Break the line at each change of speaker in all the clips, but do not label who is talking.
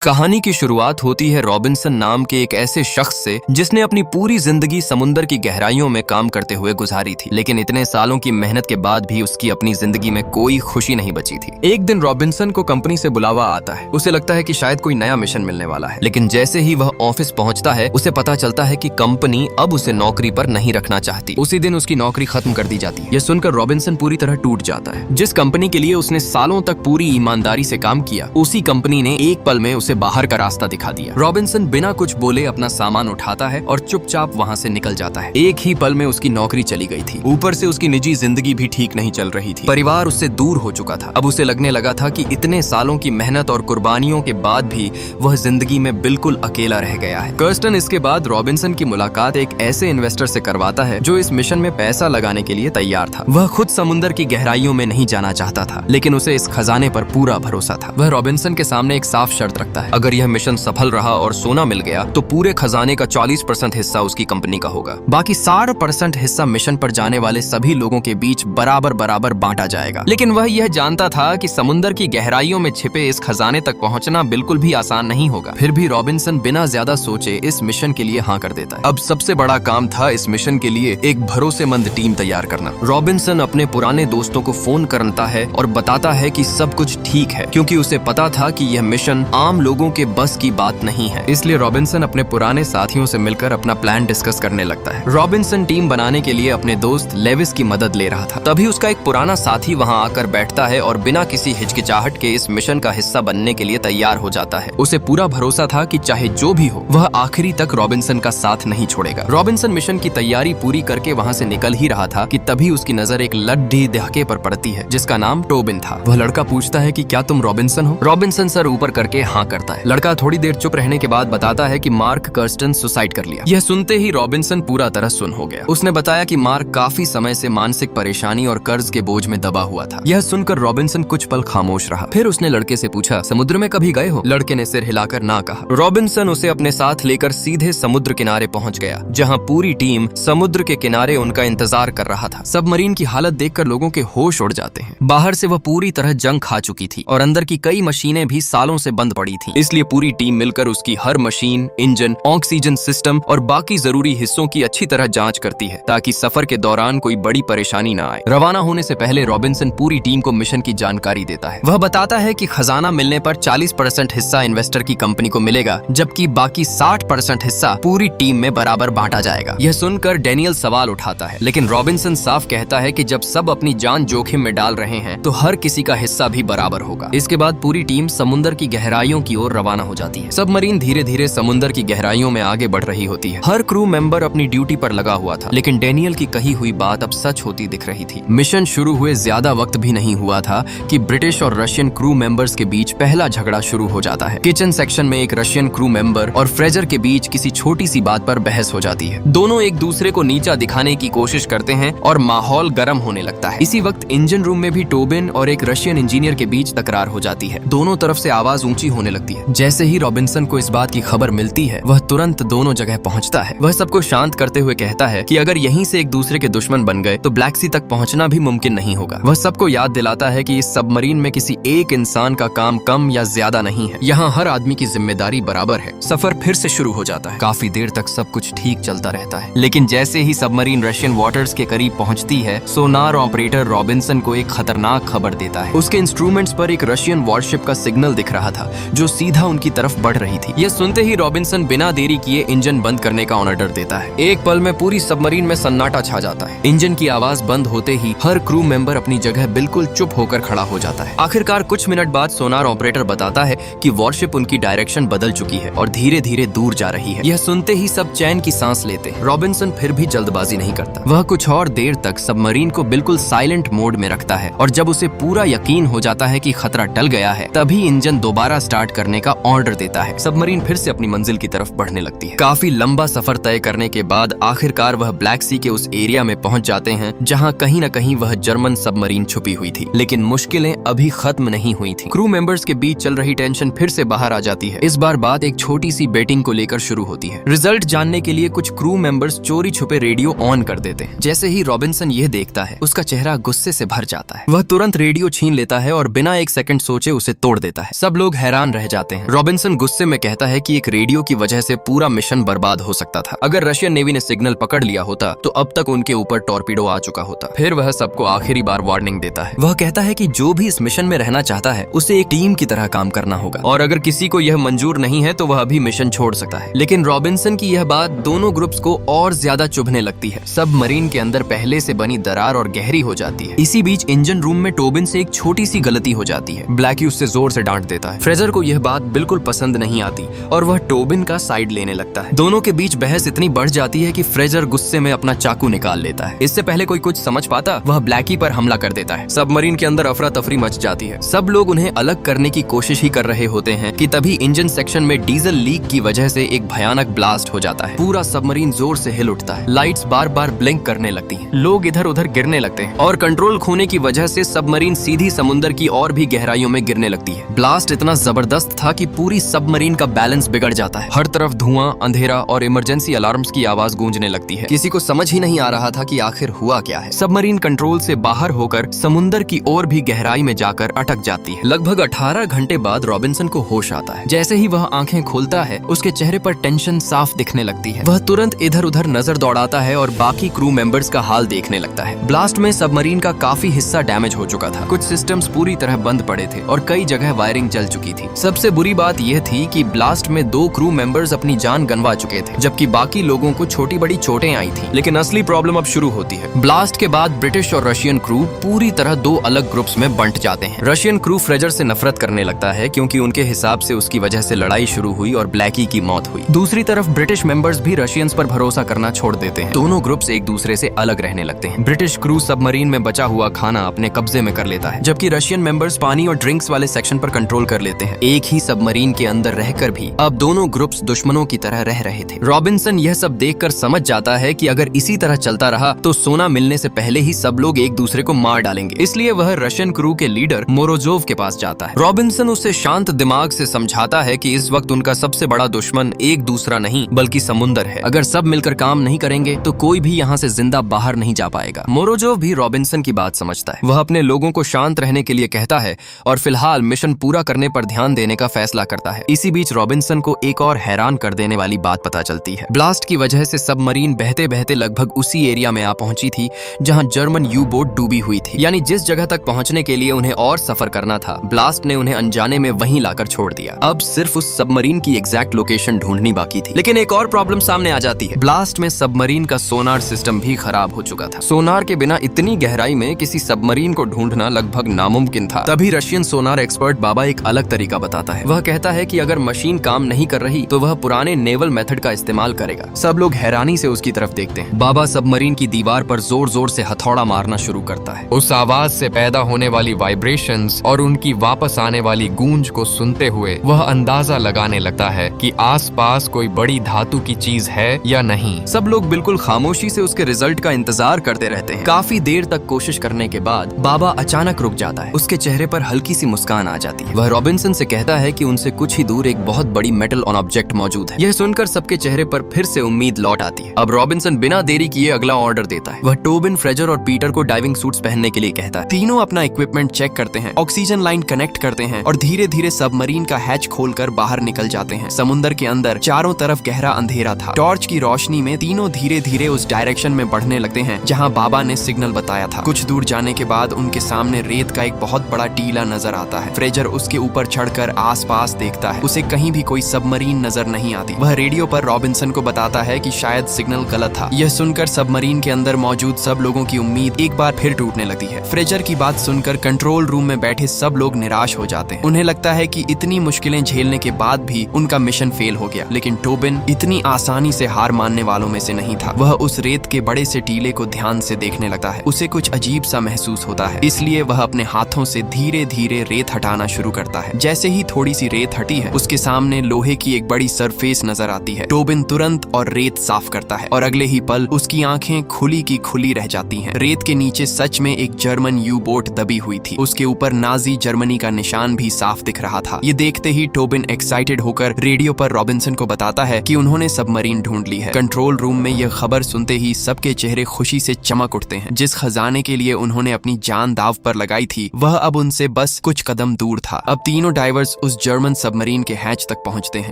कहानी की शुरुआत होती है रॉबिन्सन नाम के एक ऐसे शख्स से जिसने अपनी पूरी जिंदगी समुंदर की गहराइयों में काम करते हुए गुजारी थी। लेकिन इतने सालों की मेहनत के बाद भी उसकी अपनी जिंदगी में कोई खुशी नहीं बची थी। एक दिन रॉबिन्सन को कंपनी से बुलावा आता है। उसे लगता है कि शायद कोई नया मिशन मिलने वाला है, लेकिन जैसे ही वह ऑफिस पहुंचता है उसे पता चलता है कि कंपनी अब उसे नौकरी पर नहीं रखना चाहती। उसी दिन उसकी नौकरी खत्म कर दी जाती है। यह सुनकर रॉबिन्सन पूरी तरह टूट जाता है। जिस कंपनी के लिए उसने सालों तक पूरी ईमानदारी से काम किया, उसी कंपनी ने एक पल में उसे बाहर का रास्ता दिखा दिया। रॉबिन्सन बिना कुछ बोले अपना सामान उठाता है और चुपचाप वहां से निकल जाता है। एक ही पल में उसकी नौकरी चली गई थी। ऊपर से उसकी निजी जिंदगी भी ठीक नहीं चल रही थी। परिवार उससे दूर हो चुका था। अब उसे लगने लगा था कि इतने सालों की मेहनत और कुर्बानियों के बाद भी वह जिंदगी में बिल्कुल अकेला रह गया है। कर्स्टन इसके बाद रॉबिन्सन की मुलाकात एक ऐसे इन्वेस्टर से करवाता है जो इस मिशन में पैसा लगाने के लिए तैयार था। वह खुद समुद्र की गहराइयों में नहीं जाना चाहता था, लेकिन उसे इस खजाने पर पूरा भरोसा था। वह रॉबिन्सन के सामने एक साफ शर्त रखता है, अगर यह मिशन सफल रहा और सोना मिल गया तो पूरे खजाने का 40% हिस्सा उसकी कंपनी का होगा। बाकी 60% हिस्सा मिशन पर जाने वाले सभी लोगों के बीच बराबर बराबर बांटा जाएगा। लेकिन वह यह जानता था कि समुद्र की गहराइयों में छिपे इस खजाने तक पहुंचना बिल्कुल भी आसान नहीं होगा। फिर भी रॉबिन्सन बिना ज्यादा सोचे इस मिशन के लिए हाँ कर देता है। अब सबसे बड़ा काम था इस मिशन के लिए एक भरोसेमंद टीम तैयार करना। रॉबिन्सन अपने पुराने दोस्तों को फोन करता है और बताता है कि सब कुछ ठीक है, क्योंकि उसे पता था कि यह मिशन आम लोगों के बस की बात नहीं है। इसलिए रॉबिन्सन अपने पुराने साथियों से मिलकर अपना प्लान डिस्कस करने लगता है। रॉबिन्सन टीम बनाने के लिए अपने दोस्त लेविस की मदद ले रहा था। तभी उसका एक पुराना साथी वहां आकर बैठता है और बिना किसी हिचकिचाहट के इस मिशन का हिस्सा बनने के लिए तैयार हो जाता है। उसे पूरा भरोसा था कि चाहे जो भी हो वह आखिरी तक रॉबिन्सन का साथ नहीं छोड़ेगा। रॉबिन्सन मिशन की तैयारी पूरी करके वहां से निकल ही रहा था कि तभी उसकी नजर एक लड्ढी दहके पर पड़ती है जिसका नाम टोबिन था। वह लड़का पूछता है कि क्या तुम रॉबिन्सन हो? रॉबिन्सन सर ऊपर करके हाँ करता है। लड़का थोड़ी देर चुप रहने के बाद बताता है कि मार्क कर्स्टन सुसाइड कर लिया। यह सुनते ही रॉबिन्सन पूरा तरह सुन हो गया। उसने बताया कि मार्क काफी समय से मानसिक परेशानी और कर्ज के बोझ में दबा हुआ था। यह सुनकर रॉबिन्सन कुछ पल खामोश रहा। फिर उसने लड़के से पूछा, समुद्र में कभी गए हो? लड़के ने सिर हिलाकर ना कहा। रॉबिन्सन उसे अपने साथ लेकर सीधे समुद्र किनारे पहुंच गया, जहां पूरी टीम समुद्र के किनारे उनका इंतजार कर रहा था। सबमरीन की हालत देखकर लोगों के होश उड़ जाते हैं। बाहर से वह पूरी तरह जंग खा चुकी थी और अंदर की कई मशीनें भी सालों से बंद पड़ी थी। इसलिए पूरी टीम मिलकर उसकी हर मशीन, इंजन, ऑक्सीजन सिस्टम और बाकी जरूरी हिस्सों की अच्छी तरह जांच करती है ताकि सफर के दौरान कोई बड़ी परेशानी न आए। रवाना होने से पहले रॉबिन्सन पूरी टीम को मिशन की जानकारी देता है। वह बताता है कि खजाना मिलने पर 40% हिस्सा इन्वेस्टर की कंपनी को मिलेगा, जबकि बाकी 60% हिस्सा पूरी टीम में बराबर बांटा जाएगा। यह सुनकर डैनियल सवाल उठाता है, लेकिन रॉबिन्सन साफ कहता है कि जब सब अपनी जान जोखिम में डाल रहे हैं तो हर किसी का हिस्सा भी बराबर होगा। इसके बाद पूरी टीम समुद्र की गहराइयों की ओर रवाना हो जाती है। सबमरीन धीरे धीरे समुद्र की गहराइयों में आगे बढ़ रही होती है। हर क्रू मेंबर अपनी ड्यूटी पर लगा हुआ था, लेकिन डैनियल की कही हुई बात अब सच होती दिख रही थी। मिशन शुरू हुए ज्यादा वक्त भी नहीं हुआ था कि ब्रिटिश और रशियन क्रू मेंबर्स के बीच पहला झगड़ा शुरू हो जाता है। किचन सेक्शन में एक रशियन क्रू मेंबर और फ्रेजर के बीच किसी छोटी सी बात पर बहस हो जाती है। दोनों एक दूसरे को नीचा दिखाने की कोशिश करते हैं और माहौल गर्म होने लगता है। इसी वक्त इंजन रूम में भी टोबिन और एक रशियन इंजीनियर के बीच तकरार हो जाती है। दोनों तरफ से आवाज ऊंची होने लगती है। जैसे ही रॉबिन्सन को इस बात की खबर मिलती है, वह तुरंत दोनों जगह पहुंचता है। वह सबको शांत करते हुए कहता है कि अगर यहीं से एक दूसरे के दुश्मन बन गए तो ब्लैक सी तक पहुंचना भी मुमकिन नहीं होगा। वह सबको याद दिलाता है कि इस सबमरीन में किसी एक इंसान का काम कम या ज्यादा नहीं है। यहाँ हर आदमी की जिम्मेदारी बराबर है। सफर फिर से शुरू हो जाता है। काफी देर तक सब कुछ ठीक चलता रहता है, लेकिन जैसे ही सबमरीन रशियन वाटर्स के करीब पहुंचती है, सोनार ऑपरेटर रॉबिन्सन को एक खतरनाक खबर देता है। उसके इंस्ट्रूमेंट्स पर एक रशियन वॉरशिप का सिग्नल दिख रहा था जो सीधा उनकी तरफ बढ़ रही थी। यह सुनते ही रॉबिन्सन बिना देरी किए इंजन बंद करने का ऑर्डर देता है। एक पल में पूरी सबमरीन में सन्नाटा छा जाता है। इंजन की आवाज बंद होते ही हर क्रू मेंबर अपनी जगह बिल्कुल चुप होकर खड़ा हो जाता है। आखिरकार कुछ मिनट बाद सोनार ऑपरेटर बताता है कि वॉरशिप उनकी डायरेक्शन बदल चुकी है और धीरे धीरे दूर जा रही है। यह सुनते ही सब चैन की सांस लेते हैं। रॉबिन्सन फिर भी जल्दबाजी नहीं करता। वह कुछ और देर तक सबमरीन को बिल्कुल साइलेंट मोड में रखता है और जब उसे पूरा यकीन हो जाता है कि खतरा टल गया है, तभी इंजन दोबारा स्टार्ट करने का ऑर्डर देता है। सबमरीन फिर से अपनी मंजिल की तरफ बढ़ने लगती है। काफी लंबा सफर तय करने के बाद आखिरकार वह ब्लैक सी के उस एरिया में पहुंच जाते हैं जहां कहीं न कहीं वह जर्मन सबमरीन छुपी हुई थी। लेकिन मुश्किलें अभी खत्म नहीं हुई थी। क्रू मेंबर्स के बीच चल रही टेंशन फिर से बाहर आ जाती है। इस बार बात एक छोटी सी बेटिंग को लेकर शुरू होती है। रिजल्ट जानने के लिए कुछ क्रू मेंबर्स चोरी छुपे रेडियो ऑन कर देते हैं। जैसे ही रॉबिन्सन यह देखता है, उसका चेहरा गुस्से से भर जाता है। वह तुरंत रेडियो छीन लेता है और बिना एक सेकंड सोचे उसे तोड़ देता है। सब लोग हैरान रह रह जाते हैं। रॉबिन्सन गुस्से में कहता है कि एक रेडियो की वजह से पूरा मिशन बर्बाद हो सकता था। अगर रशियन नेवी ने सिग्नल पकड़ लिया होता तो अब तक उनके ऊपर टॉर्पीडो आ चुका होता। फिर वह सबको आखिरी बार वार्निंग देता है। वह कहता है कि जो भी इस मिशन में रहना चाहता है उसे एक टीम की तरह काम करना होगा और अगर किसी को यह मंजूर नहीं है तो वह अभी मिशन छोड़ सकता है। लेकिन रॉबिन्सन की यह बात दोनों ग्रुप्स को और ज्यादा चुभने लगती है। सबमरीन के अंदर पहले से बनी दरार और गहरी हो जाती है। इसी बीच इंजन रूम में टोबिन से एक छोटी सी गलती हो जाती है। ब्लैकी उससे जोर से डांट देता है। फ्रेजर को यह बात बिल्कुल पसंद नहीं आती और वह टोबिन का साइड लेने लगता है। दोनों के बीच बहस इतनी बढ़ जाती है कि फ्रेजर गुस्से में अपना चाकू निकाल लेता है। इससे पहले कोई कुछ समझ पाता वह ब्लैकी पर हमला कर देता है। सबमरीन के अंदर अफरा तफरी मच जाती है। सब लोग उन्हें अलग करने की कोशिश ही कर रहे होते हैं कि तभी इंजन सेक्शन में डीजल लीक की वजह से एक भयानक ब्लास्ट हो जाता है। पूरा सबमरीन जोर से हिल उठता है। लाइट्स बार बार ब्लिंक करने लगती हैं। लोग इधर उधर गिरने लगते हैं और कंट्रोल खोने की वजह से सबमरीन सीधी समुद्र की और भी गहराइयों में गिरने लगती है। ब्लास्ट इतना जबरदस्त था कि पूरी सबमरीन का बैलेंस बिगड़ जाता है। हर तरफ धुआं, अंधेरा और इमरजेंसी अलार्म्स की आवाज गूंजने लगती है। किसी को समझ ही नहीं आ रहा था कि आखिर हुआ क्या है। सबमरीन कंट्रोल से बाहर होकर समुद्र की और भी गहराई में जाकर अटक जाती है। लगभग 18 घंटे बाद रॉबिन्सन को होश आता है। जैसे ही वह आंखें खोलता है उसके चेहरे पर टेंशन साफ दिखने लगती है। वह तुरंत इधर उधर नजर दौड़ाता है और बाकी क्रू मेंबर्स का हाल देखने लगता है। ब्लास्ट में सबमरीन का काफी हिस्सा डैमेज हो चुका था। कुछ सिस्टम्स पूरी तरह बंद पड़े थे और कई जगह वायरिंग जल चुकी थी। सबसे बुरी बात यह थी कि ब्लास्ट में 2 क्रू मेंबर्स अपनी जान गंवा चुके थे, जबकि बाकी लोगों को छोटी बड़ी चोटें आई थी। लेकिन असली प्रॉब्लम अब शुरू होती है। ब्लास्ट के बाद ब्रिटिश और रशियन क्रू पूरी तरह 2 अलग ग्रुप्स में बंट जाते हैं। रशियन क्रू फ्रेजर से नफरत करने लगता है क्योंकि उनके हिसाब से उसकी वजह से लड़ाई शुरू हुई और ब्लैकी की मौत हुई। दूसरी तरफ ब्रिटिश मेंबर्स भी रशियंस पर भरोसा करना छोड़ देते हैं। दोनों ग्रुप्स एक दूसरे से अलग रहने लगते हैं। ब्रिटिश क्रू सबमरीन में बचा हुआ खाना अपने कब्जे में कर लेता है, जबकि रशियन मेंबर्स पानी और ड्रिंक्स वाले सेक्शन पर कंट्रोल कर लेते हैं। एक ही सबमरीन के अंदर रहकर भी अब दोनों ग्रुप्स दुश्मनों की तरह रह रहे थे। रॉबिन्सन यह सब देखकर समझ जाता है कि अगर इसी तरह चलता रहा तो सोना मिलने से पहले ही सब लोग एक दूसरे को मार डालेंगे। इसलिए वह रशियन क्रू के लीडर मोरोजोव के पास जाता है। रॉबिन्सन उसे शांत दिमाग से समझाता है कि इस वक्त उनका सबसे बड़ा दुश्मन एक दूसरा नहीं बल्कि समुंदर है। अगर सब मिलकर काम नहीं करेंगे तो कोई भी यहाँ से जिंदा बाहर नहीं जा पाएगा। मोरोजोव भी रॉबिन्सन की बात समझता है। वह अपने लोगों को शांत रहने के लिए कहता है और फिलहाल मिशन पूरा करने पर ध्यान देने का फैसला करता है। इसी बीच रॉबिन्सन को एक और हैरान कर देने वाली बात पता चलती है। ब्लास्ट की वजह से सबमरीन बहते बहते लगभग उसी एरिया में आ पहुंची थी जहां जर्मन यू बोट डूबी हुई थी। यानी जिस जगह तक पहुंचने के लिए उन्हें और सफर करना था, ब्लास्ट ने उन्हें अनजाने में वहीं लाकर छोड़ दिया। अब सिर्फ उस सबमरीन की एग्जैक्ट लोकेशन ढूंढनी बाकी थी। लेकिन एक और प्रॉब्लम सामने आ जाती है। ब्लास्ट में सबमरीन का सोनार सिस्टम भी खराब हो चुका था। सोनार के बिना इतनी गहराई में किसी सबमरीन को ढूंढना लगभग नामुमकिन था। तभी रशियन सोनार एक्सपर्ट बाबा एक अलग तरीका बताता है। वह कहता है कि अगर मशीन काम नहीं कर रही तो वह पुराने नेवल मेथड का इस्तेमाल करेगा। सब लोग हैरानी से उसकी तरफ देखते हैं। बाबा सबमरीन की दीवार पर जोर जोर से हथौड़ा मारना शुरू करता है।
उस आवाज से पैदा होने वाली वाइब्रेशंस और उनकी वापस आने वाली गूंज को सुनते हुए वह अंदाजा लगाने लगता है कि आसपास कोई बड़ी धातु की चीज है या नहीं।
सब लोग बिल्कुल खामोशी से उसके रिजल्ट का इंतजार करते रहते हैं। काफी देर तक कोशिश करने के बाद बाबा अचानक रुक जाता है। उसके चेहरे पर हल्की सी मुस्कान आ जाती है। वह रॉबिन्सन से कहता है कि उनसे कुछ ही दूर एक बहुत बड़ी मेटल ऑन ऑब्जेक्ट मौजूद है। यह सुनकर सबके चेहरे पर फिर से उम्मीद लौट आती है। अब रॉबिन्सन बिना देरी किए अगला ऑर्डर देता है। वह टोबिन, फ्रेजर और पीटर को डाइविंग सूट्स पहनने के लिए कहता है। तीनों अपना इक्विपमेंट चेक करते हैं, ऑक्सीजन लाइन कनेक्ट करते हैं और धीरे धीरे सबमरीन का हैच खोलकर बाहर निकल जाते हैं। समुद्र के अंदर चारों तरफ गहरा अंधेरा था। टॉर्च की रोशनी में तीनों धीरे धीरे उस डायरेक्शन में बढ़ने लगते हैं जहां बाबा ने सिग्नल बताया था। कुछ दूर जाने के बाद उनके सामने रेत का एक बहुत बड़ा टीला नजर आता है। फ्रेजर उसके ऊपर चढ़कर आसपास देखता है। उसे कहीं भी कोई सबमरीन नजर नहीं आती। वह रेडियो पर रॉबिन्सन को बताता है कि शायद सिग्नल गलत था। यह सुनकर सबमरीन के अंदर मौजूद सब लोगों की उम्मीद एक बार फिर टूटने लगती है। फ्रेजर की बात सुनकर कंट्रोल रूम में बैठे सब लोग निराश हो जाते हैं। उन्हें लगता है कि इतनी मुश्किलें झेलने के बाद भी उनका मिशन फेल हो गया। लेकिन टोबिन इतनी आसानी से हार मानने वालों में से नहीं था। वह उस रेत के बड़े से टीले को ध्यान से देखने लगता है। उसे कुछ अजीब सा महसूस होता है, इसलिए वह अपने हाथों से धीरे धीरे रेत हटाना शुरू करता है। जैसे ही थोड़ी सी रेत हटी है, उसके सामने लोहे की एक बड़ी सरफेस नजर आती है। टोबिन तुरंत और रेत साफ करता है और अगले ही पल उसकी आंखें खुली की खुली रह जाती हैं। रेत के नीचे सच में एक जर्मन यू बोट दबी हुई थी। उसके ऊपर नाजी जर्मनी का निशान भी साफ दिख रहा था। ये देखते ही टोबिन एक्साइटेड होकर रेडियो पर रॉबिन्सन को बताता है कि उन्होंने सबमरीन ढूंढ ली है। कंट्रोल रूम में यह खबर सुनते ही सबके चेहरे खुशी से चमक उठते हैं। जिस खजाने के लिए उन्होंने अपनी जान दाव पर लगाई थी, वह अब उनसे बस कुछ कदम दूर था। अब तीनों डाइवर्स उस जर्मन सबमरीन के हैच तक पहुंचते हैं।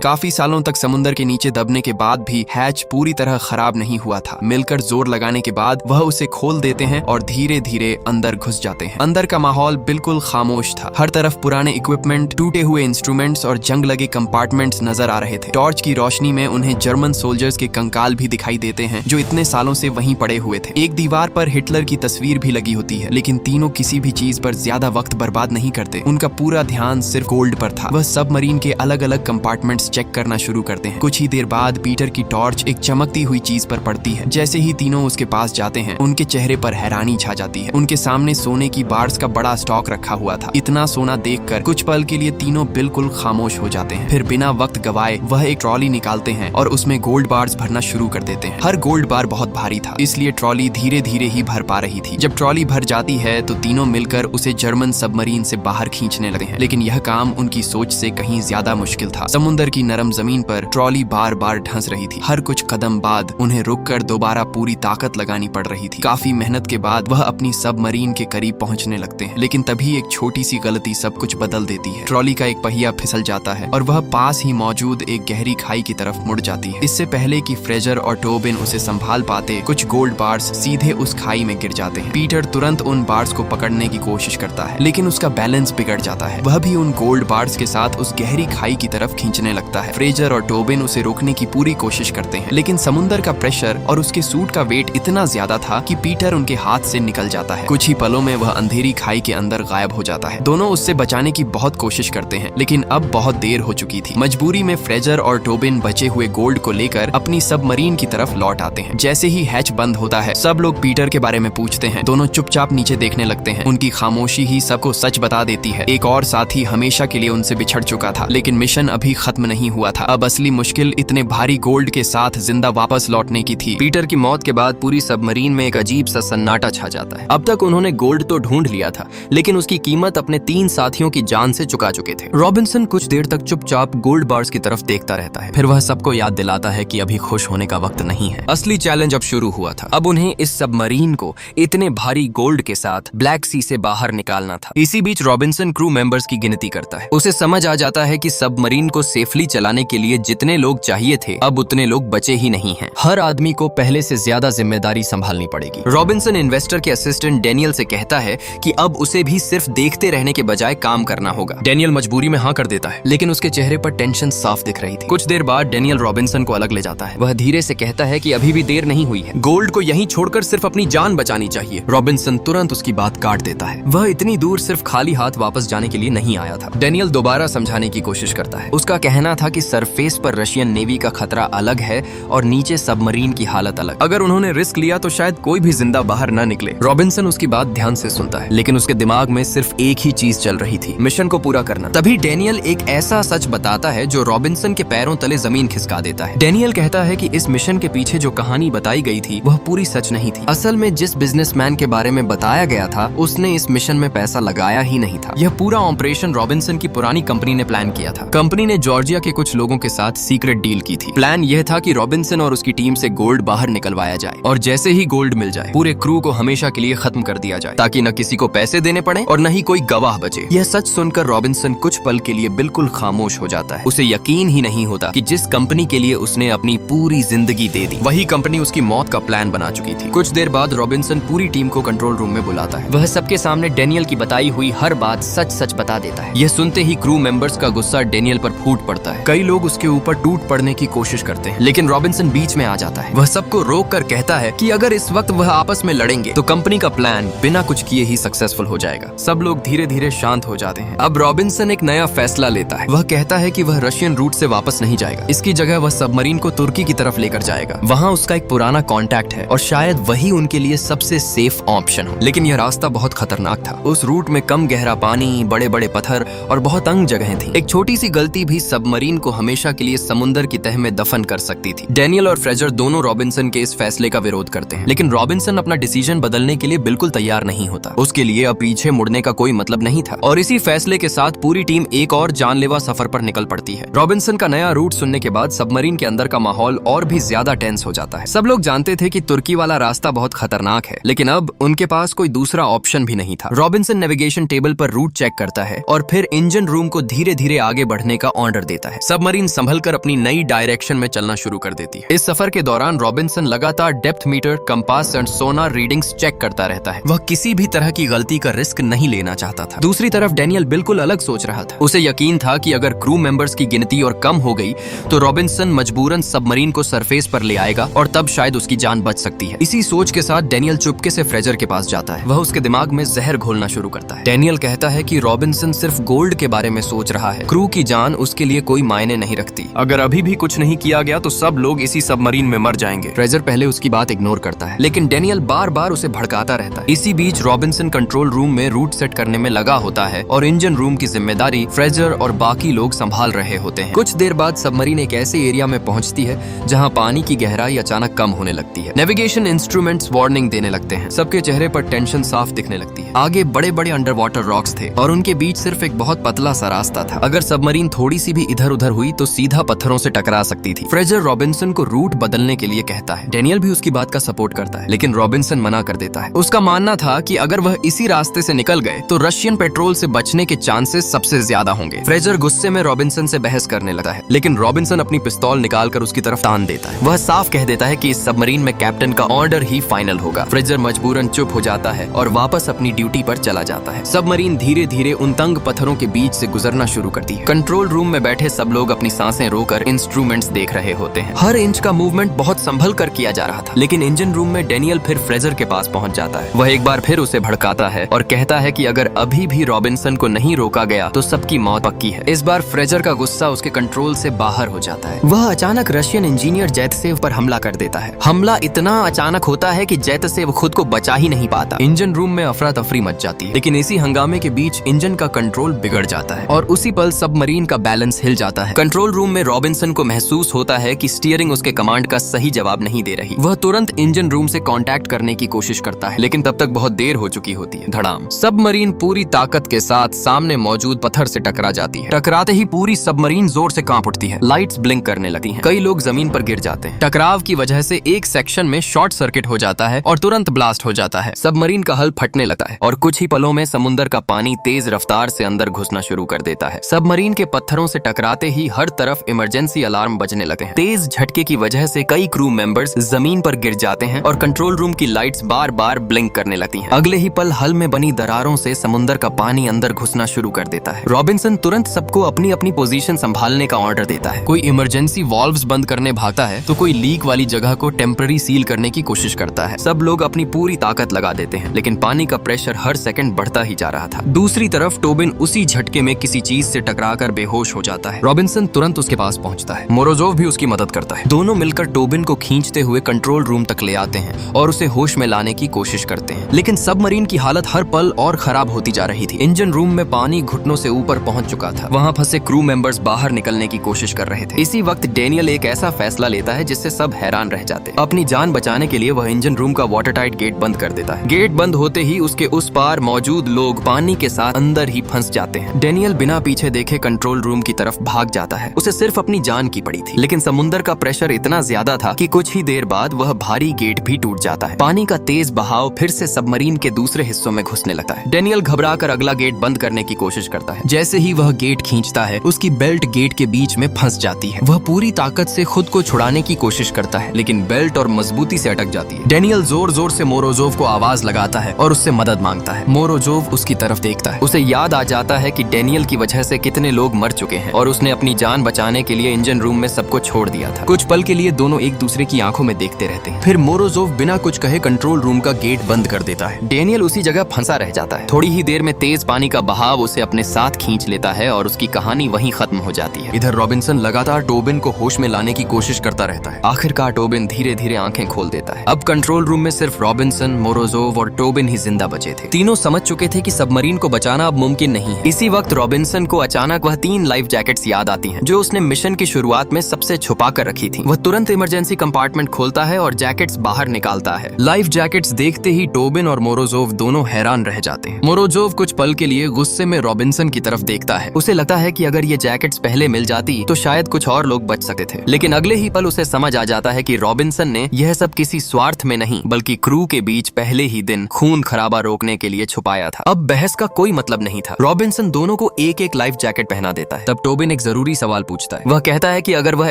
काफी सालों तक समुद्र के नीचे दबने के बाद भी हैच पूरी तरह खराब नहीं हुआ था। मिलकर जोर लगाने के बाद वह उसे खोल देते हैं और धीरे धीरे अंदर घुस जाते हैं। अंदर का माहौल बिल्कुल खामोश था। हर तरफ पुराने इक्विपमेंट, टूटे हुए इंस्ट्रूमेंट्स और जंग लगे कंपार्टमेंट्स नजर आ रहे थे। टॉर्च की रोशनी में उन्हें जर्मन सोल्जर्स के कंकाल भी दिखाई देते हैं जो इतने सालों से वहीं पड़े हुए थे। एक दीवार पर हिटलर की तस्वीर भी लगी होती है, लेकिन तीनों किसी भी चीज पर ज्यादा वक्त बर्बाद नहीं करते। उनका पूरा ध्यान सिर्फ गोल्ड पर था। वह सबमरीन के अलग अलग कंपार्टमेंट्स चेक करना शुरू करते हैं। कुछ ही देर बाद पीटर की टॉर्च एक चमकती हुई चीज पर पड़ती है। जैसे ही तीनों उसके पास जाते हैं, उनके चेहरे पर हैरानी छा जाती है। उनके सामने सोने की बार्स का बड़ा स्टॉक रखा हुआ था। इतना सोना देखकर कुछ पल के लिए तीनों बिल्कुल खामोश हो जाते हैं। फिर बिना वक्त गवाए वह एक ट्रॉली निकालते हैं और उसमें गोल्ड बार्स भरना शुरू कर देते हैं। हर गोल्ड बार बहुत भारी था, इसलिए ट्रॉली धीरे धीरे ही भर पा रही थी। जब ट्रॉली भर जाती है तो तीनों मिलकर उसे जर्मन सबमरीन से बाहर खींचने लगे हैं, लेकिन यह काम उनकी सोच से कहीं ज्यादा मुश्किल था। समुद्र की नरम जमीन पर ट्रॉली बार बार धंस रही थी। हर कुछ कदम बाद उन्हें रुककर दोबारा पूरी ताकत लगानी पड़ रही थी। काफी मेहनत के बाद वह अपनी सबमरीन के करीब पहुंचने लगते हैं, लेकिन तभी एक छोटी सी गलती सब कुछ बदल देती है। ट्रॉली का एक पहिया फिसल जाता है और वह पास ही मौजूद एक गहरी खाई की तरफ मुड़ जाती है। इससे पहले कि फ्रेजर और टोबिन उसे संभाल पाते, कुछ गोल्ड बार्स सीधे उस खाई में गिर जाते हैं। पीटर तुरंत उन बार्स को पकड़ने की कोशिश करता है, लेकिन उसका बैलेंस बिगड़ जाता है। वह भी उन गोल्ड बार्स के साथ उस गहरी खाई की तरफ खींचने लगता है। फ्रेजर और टोबिन उसे रोकने की पूरी कोशिश करते हैं, लेकिन समुद्र का प्रेशर और उसके सूट का वेट इतना ज्यादा था कि पीटर उनके हाथ से निकल जाता है। कुछ ही पलों में वह अंधेरी खाई के अंदर गायब हो जाता है। दोनों उससे बचाने की बहुत कोशिश करते हैं, लेकिन अब बहुत देर हो चुकी थी। मजबूरी में फ्रेजर और टोबिन बचे हुए गोल्ड को लेकर अपनी सबमरीन की तरफ लौट आते हैं। जैसे ही हैच बंद होता है, सब लोग पीटर के बारे में पूछते हैं। दोनों चुपचाप नीचे देखने लगते हैं। उनकी खामोशी ही सबको सच बता देती है। एक और साथी हमेशा के लिए उनसे बिछड़ चुका था, लेकिन मिशन अभी खत्म नहीं हुआ था। अब असली मुश्किल इतने भारी गोल्ड के साथ जिंदा वापस लौटने की थी। पीटर की मौत के बाद पूरी सबमरीन में एक अजीब सा सन्नाटा छा जाता है। अब तक उन्होंने गोल्ड तो ढूंढ लिया था, लेकिन उसकी कीमत अपने 3 साथियों की जान से चुका चुके थे। रॉबिन्सन कुछ देर तक चुपचाप गोल्ड बार्स की तरफ देखता रहता है। फिर वह सबको याद दिलाता है कि अभी खुश होने का वक्त नहीं है। असली चैलेंज अब शुरू हुआ था। अब उन्हें इस सबमरीन को इतने भारी गोल्ड के साथ ब्लैक सी से बाहर निकालना था। इसी बीच रॉबिन्सन क्रू मेंबर्स की गिनती करता है। उसे समझ आ जाता है कि सबमरीन को सेफली चलाने के लिए जितने लोग चाहिए थे, अब उतने लोग बचे ही नहीं हैं। हर आदमी को पहले से ज्यादा जिम्मेदारी संभालनी पड़ेगी। रॉबिन्सन इन्वेस्टर के असिस्टेंट डेनियल से कहता है कि अब उसे भी सिर्फ देखते रहने के बजाय काम करना होगा। डेनियल मजबूरी में हाँ कर देता है, लेकिन उसके चेहरे पर टेंशन साफ दिख रही थी। कुछ देर बाद डेनियल रॉबिन्सन को अलग ले जाता है। वह धीरे से कहता है कि अभी भी देर नहीं हुई है, गोल्ड को यहीं छोड़कर सिर्फ अपनी जान बचानी चाहिए। रॉबिन्सन तुरंत उसकी बात काट देता है। वह इतनी दूर सिर्फ खाली हाथ वापस जाने के लिए नहीं आया था। डेनियल दोबारा समझाने की कोशिश करता है। उसका कहना था कि सरफेस पर रशियन नेवी का खतरा अलग है और नीचे सबमरीन की हालत अलग। अगर उन्होंने रिस्क लिया तो शायद कोई भी जिंदा बाहर न निकले। रॉबिन्सन उसकी बात ध्यान से सुनता है, लेकिन उसके दिमाग में सिर्फ एक ही चीज चल रही थी, मिशन को पूरा करना। तभी डेनियल एक ऐसा सच बताता है जो रॉबिन्सन के पैरों तले जमीन खिसका देता है। डेनियल कहता है कि इस मिशन के पीछे जो कहानी बताई गई थी वह पूरी सच नहीं थी। असल में जिस बिजनेसमैन के बारे में बताया गया था उसने इस मिशन में पैसा लगाया ही नहीं था। यह पूरा ऑपरेशन रॉबिन्सन की पुरानी कंपनी ने प्लान किया था। कंपनी ने जॉर्जिया के कुछ लोगों के साथ सीक्रेट डील की थी। प्लान यह था कि रॉबिन्सन और उसकी टीम से गोल्ड बाहर निकलवाया जाए और जैसे ही गोल्ड मिल जाए पूरे क्रू को हमेशा के लिए खत्म कर दिया जाए, ताकि न किसी को पैसे देने पड़े और न ही कोई गवाह बचे। यह सच सुनकर रॉबिन्सन कुछ पल के लिए बिल्कुल खामोश हो जाता है। उसे यकीन ही नहीं होता कि जिस कंपनी के लिए उसने अपनी पूरी जिंदगी दे दी, वही कंपनी उसकी मौत का प्लान बना चुकी थी। कुछ देर बाद रॉबिन्सन पूरी टीम को कंट्रोल रूम में बुलाता है। वह सबके सामने डेनियल की बताई हुई हर बात सच सच बता देता है। यह सुनते ही क्रू मेंबर्स का गुस्सा डेनियल पर फूट पड़ता है। कई लोग उसके ऊपर टूट पड़ने की कोशिश करते हैं, लेकिन रॉबिन्सन बीच में आ जाता है। वह सबको रोक कर कहता है कि अगर इस वक्त वह आपस में लड़ेंगे तो कंपनी का प्लान बिना कुछ किए ही सक्सेसफुल हो जाएगा। सब लोग धीरे धीरे शांत हो जाते हैं। अब रॉबिन्सन एक नया फैसला लेता है। वह कहता है कि वह रशियन रूट से वापस नहीं जाएगा। इसकी जगह वह सबमरीन को तुर्की की तरफ लेकर जाएगा। वहाँ उसका एक पुराना कॉन्टैक्ट है और शायद वही उनके लिए सबसे सेफ ऑप्शन हो। लेकिन यह रास्ता बहुत खतरनाक था। उस रूट में कम गहरा पानी, बड़े बड़े पत्थर और बहुत तंग जगहें थी। एक छोटी सी गलती भी सबमरीन को हमेशा के लिए समुद्र की तह में दफन कर सकती थी। डेनियल और फ्रेजर दोनों रॉबिन्सन के इस फैसले का विरोध करते हैं, लेकिन रॉबिन्सन अपना डिसीजन बदलने के लिए बिल्कुल तैयार नहीं होता। उसके लिए अब पीछे मुड़ने का कोई मतलब नहीं था और इसी फैसले के साथ पूरी टीम एक और जानलेवा सफर पर निकल पड़ती है। रॉबिन्सन का नया रूट सुनने के बाद सबमरीन के अंदर का माहौल और भी ज्यादा टेंस हो जाता है। सब लोग जानते थे कि तुर्की वाला रास्ता बहुत खतरनाक है, लेकिन अब उनके पास कोई दूसरा ऑप्शन भी नहीं था। रॉबिन्सन नेविगेशन टेबल पर रूट चेक करता है और फिर इंजन रूम को धीरे धीरे आगे बढ़ने का ऑर्डर देता है। सबमरीन संभलकर अपनी नई डायरेक्शन में चलना शुरू कर देती है। इस सफर के दौरान रॉबिन्सन लगातार depth metre, compass and sonar readings check करता रहता है। वह किसी भी तरह की गलती का रिस्क नहीं लेना चाहता था। दूसरी तरफ डेनियल बिल्कुल अलग सोच रहा था। उसे यकीन था कि अगर क्रू मेंबर्स की गिनती और कम हो गई तो रॉबिन्सन मजबूरन सबमरीन को सरफेस पर ले आएगा और तब शायद उसकी जान बच सकती है। इसी सोच के साथ डेनियल चुपके से फ्रेजर के पास जाता है। वह उसके दिमाग में जहर घोलना शुरू करता है। डेनियल कहता है कि रॉबिन्सन सिर्फ गोल्ड के बारे में सोच रहा है। क्रू की जान उसके लिए कोई मायने नहीं रखती। अगर अभी भी कुछ नहीं किया गया तो सब लोग इसी सबमरीन में मर जाएंगे। फ्रेजर पहले उसकी बात इग्नोर करता है, लेकिन डेनियल बार बार उसे भड़काता रहता है। इसी बीच रॉबिन्सन कंट्रोल रूम में रूट सेट करने में लगा होता है और इंजन रूम की जिम्मेदारी फ्रेजर और बाकी लोग संभाल रहे होते हैं। कुछ देर बाद सबमरीन एक ऐसे एरिया में पहुंचती है जहां पानी की गहराई अचानक कम होने लगती है। नेविगेशन इंस्ट्रूमेंट्स वार्निंग देने लगते हैं। सबके चेहरे पर टेंशन साफ दिखने लगती है। आगे बड़े बड़े अंडर वाटर रॉक्स थे और उनके बीच सिर्फ एक बहुत पतला सा रास्ता था। अगर सबमरीन थोड़ी सी भी इधर उधर हुई तो सीधा पत्थरों से टकरा सकती थी। फ्रेजर रॉबिन्सन को रूट बदलने के लिए कहता है। डेनियल भी उसकी बात का सपोर्ट करता है, लेकिन रॉबिन्सन मना कर देता है। उसका मानना था कि अगर वह इसी रास्ते से निकल गए तो रशियन पेट्रोल से बचने के चांसेस सबसे ज्यादा होंगे। फ्रेजर गुस्से में रॉबिन्सन से बहस करने लगता है, लेकिन रॉबिन्सन अपनी पिस्तौल निकालकर उसकी तरफ तान देता है। वह साफ कह देता है कि इस सबमरीन में कैप्टन का ऑर्डर ही फाइनल होगा। फ्रेजर मजबूरन चुप हो जाता है और वापस अपनी ड्यूटी पर चला जाता है। सबमरीन धीरे धीरे उन तंग पत्थरों के बीच से गुजरना शुरू करती है। कंट्रोल रूम में बैठे सब लोग अपनी सांसें रोकर इंस्ट्रूमेंट्स देख रहे होते हैं। हर इंच का मूवमेंट बहुत संभल कर किया जा रहा था, लेकिन इंजन रूम में डेनियल फिर फ्रेजर के पास पहुंच जाता है। वह एक बार फिर उसे भड़काता है और कहता है कि अगर अभी भी रॉबिन्सन को नहीं रोका गया तो सबकी मौत पक्की है। इस बार फ्रेजर का गुस्सा उसके कंट्रोल से बाहर हो जाता है। वह अचानक रशियन इंजीनियर जैतसेव पर हमला कर देता है। हमला इतना अचानक होता है कि जैतसेव खुद को बचा ही नहीं पाता। इंजन रूम में अफरा तफरी मच जाती है, लेकिन इसी हंगामे के बीच इंजन का कंट्रोल बिगड़ जाता है और उसी पल सबमरीन का बैलेंस हिल जाता है। कंट्रोल रूम में रॉबिन्सन को महसूस होता है कि स्टीयरिंग उसके कमांड का सही जवाब नहीं दे रही। वह तुरंत इंजन रूम से कांटेक्ट करने की कोशिश करता है, लेकिन तब तक बहुत देर हो चुकी होती है। धड़ाम। सबमरीन पूरी ताकत के साथ सामने मौजूद पत्थर से टकरा जाती है। टकराते ही पूरी सबमरीन जोर से कांप उठती है। लाइट्स ब्लिंक करने लगती हैं। कई लोग जमीन पर गिर जाते हैं। टकराव की वजह से एक सेक्शन में शॉर्ट सर्किट हो जाता है और तुरंत ब्लास्ट हो जाता है। सबमरीन का हल फटने लगता है और कुछ ही पलों में समुद्र का पानी तेज रफ्तार से अंदर घुसना शुरू कर देता है। सबमरीन के पत्थरों से टकराते ही हर तरफ इमरजेंसी अलार्म बजने लगे हैं। तेज झटके की वजह से कई क्रू मेंबर्स जमीन पर गिर जाते हैं और कंट्रोल रूम की लाइट्स बार बार ब्लिंक करने लगती हैं। अगले ही पल हल में बनी दरारों से समुद्र का पानी अंदर घुसना शुरू कर देता है। रॉबिन्सन तुरंत सबको अपनी अपनी पोजीशन संभालने का ऑर्डर देता है। कोई इमरजेंसी वाल्व्स बंद करने भागता है तो कोई लीक वाली जगह को टेम्पररी सील करने की कोशिश करता है। सब लोग अपनी पूरी ताकत लगा देते हैं, लेकिन पानी का प्रेशर हर सेकंड बढ़ता ही जा रहा था। दूसरी तरफ टोबिन उसी झटके में किसी चीज से टकराकर बेहोश हो जाता है। रॉबिन्सन तुरंत उसके पास पहुंचता है। मोरोजोव भी उसकी मदद करता है। दोनों मिलकर टोबिन को खींचते हुए कंट्रोल रूम तक ले आते हैं और उसे होश में लाने की कोशिश करते हैं, लेकिन सबमरीन की हालत हर पल और खराब होती जा रही थी। इंजन रूम में पानी घुटनों से ऊपर पहुंच चुका था। वहां फंसे क्रू मेंबर्स बाहर निकलने की कोशिश कर रहे थे। इसी वक्त डेनियल एक ऐसा फैसला लेता है जिससे सब हैरान रह जाते हैं। अपनी जान बचाने के लिए वह इंजन रूम का वाटर टाइट गेट बंद कर देता है। गेट बंद होते ही उसके उस पार मौजूद लोग पानी के साथ अंदर ही फंस जाते हैं। डेनियल बिना पीछे देखे कंट्रोल रूम की तरफ भाग जाता है। उसे सिर्फ अपनी जान की पड़ी थी, लेकिन समुद्र का प्रेशर इतना ज्यादा था कि कुछ ही देर बाद वह भारी गेट भी टूट जाता है। पानी का तेज बहाव फिर से सबमरीन के दूसरे हिस्सों में घुसने लगता है। डेनियल घबराकर अगला गेट बंद करने की कोशिश करता है। जैसे ही वह गेट खींचता है, उसकी बेल्ट गेट के बीच में फंस जाती है। वह पूरी ताकत से खुद को छुड़ाने की कोशिश करता है, लेकिन बेल्ट और मजबूती से अटक जाती है। डेनियल जोर जोर से मोरोजोव को आवाज लगाता है और उससे मदद मांगता है। मोरोजोव उसकी तरफ देखता है। उसे याद आ जाता है कि डेनियल की वजह से कितने लोग मर चुके हैं और उसने अपनी जान बचाने के लिए इंजन रूम में सबको छोड़ दिया था। कुछ पल के लिए दोनों एक दूसरे की आंखों में देखते रहते हैं। फिर मोरोजोव बिना कुछ कहे कंट्रोल रूम का गेट बंद कर देता है। डेनियल उसी जगह फंसा रह जाता है। थोड़ी ही देर में तेज पानी का बहाव उसे अपने साथ खींच लेता है और उसकी कहानी वहीं खत्म हो जाती है। इधर रॉबिन्सन लगातार टोबिन को होश में लाने की कोशिश करता रहता है। आखिरकार टोबिन धीरे धीरे आंखें खोल देता है। अब कंट्रोल रूम में सिर्फ रॉबिन्सन, मोरोजोव और टोबिन ही जिंदा बचे थे। तीनों समझ चुके थे कि सबमरीन को बचाना अब मुमकिन नहीं है। इसी वक्त रॉबिन्सन को अचानक वह 3 लाइफ जैकेट्स याद आती हैं, जो उसने मिशन की शुरुआत में सबसे छुपा कर रखी थी। वह तुरंत इमरजेंसी कंपार्टमेंट खोलता है और जैकेट्स बाहर निकालता है। लाइफ जैकेट्स देखते ही टोबिन और मोरोजोव दोनों हैरान रह जाते हैं। मोरोजोव कुछ पल के लिए गुस्से में रॉबिन्सन की तरफ देखता है। उसे लगता है कि अगर ये जैकेट्स पहले मिल जाती तो शायद कुछ और लोग बच सकते थे, लेकिन अगले ही पल उसे समझ आ जाता है कि रॉबिन्सन ने यह सब किसी स्वार्थ में नहीं बल्कि क्रू के बीच पहले ही दिन खून खराबा रोकने के लिए छुपाया था। अब बहस का कोई मतलब नहीं था। रॉबिन्सन दोनों को सबको एक एक लाइफ जैकेट पहना देता है। तब टोबिन एक जरूरी सवाल पूछता है। वह कहता है कि अगर वह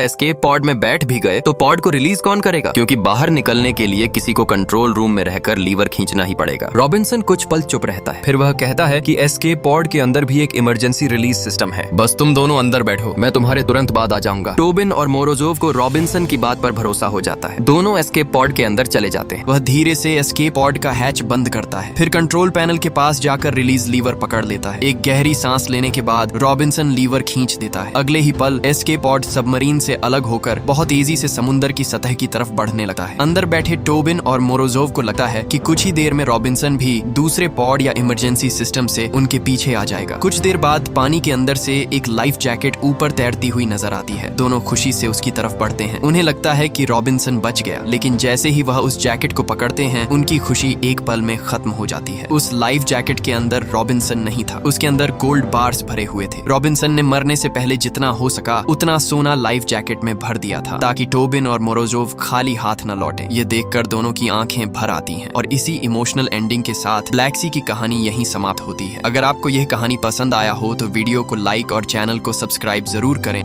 एस्केप पॉड में बैठ भी गए तो पॉड को रिलीज कौन करेगा, क्योंकि बाहर निकलने के लिए किसी को कंट्रोल रूम में रहकर लीवर खींचना ही पड़ेगा। रॉबिन्सन कुछ पल चुप रहता है, फिर वह कहता है कि एस्केप पॉड के अंदर भी एक इमरजेंसी रिलीज सिस्टम है, बस तुम दोनों अंदर बैठो, मैं तुम्हारे तुरंत बाद आ जाऊंगा। टोबिन और मोरोजोव को रॉबिन्सन की बात पर भरोसा हो जाता है। दोनों एस्केप पॉड के अंदर चले जाते हैं। वह धीरे से एस्केप पॉड का हैच बंद करता है, फिर कंट्रोल पैनल के पास जाकर रिलीज लीवर पकड़ लेता है। एक गहरी सांस लेने के बाद रॉबिन्सन लीवर खींच देता है। अगले ही पल एस्केप पॉड सबमरीन से अलग होकर बहुत तेजी से समुद्र की सतह की तरफ बढ़ने लगता है। अंदर बैठे टोबिन और मोरोजोव को लगता है कि कुछ ही देर में रॉबिन्सन भी दूसरे पॉड या इमरजेंसी सिस्टम से उनके पीछे आ जाएगा। कुछ देर बाद पानी के अंदर से एक लाइफ जैकेट ऊपर तैरती हुई नजर आती है। दोनों खुशी से उसकी तरफ बढ़ते हैं। उन्हें लगता है कि रॉबिन्सन बच गया, लेकिन जैसे ही वह उस जैकेट को पकड़ते हैं उनकी खुशी एक पल में खत्म हो जाती है। उस लाइफ जैकेट के अंदर रॉबिन्सन नहीं था, उसके अंदर गोल्ड बार्स भरे हुए थे। रॉबिन्सन ने मरने से पहले जितना हो सका उतना सोना लाइफ जैकेट में भर दिया था, ताकि टोबिन और मोरोजोव खाली हाथ न लौटे। ये देखकर दोनों की आंखें भर आती हैं और इसी इमोशनल एंडिंग के साथ ब्लैक सी की कहानी यहीं समाप्त होती है। अगर आपको यह कहानी पसंद आया हो तो वीडियो को लाइक और चैनल को सब्सक्राइब जरूर करें।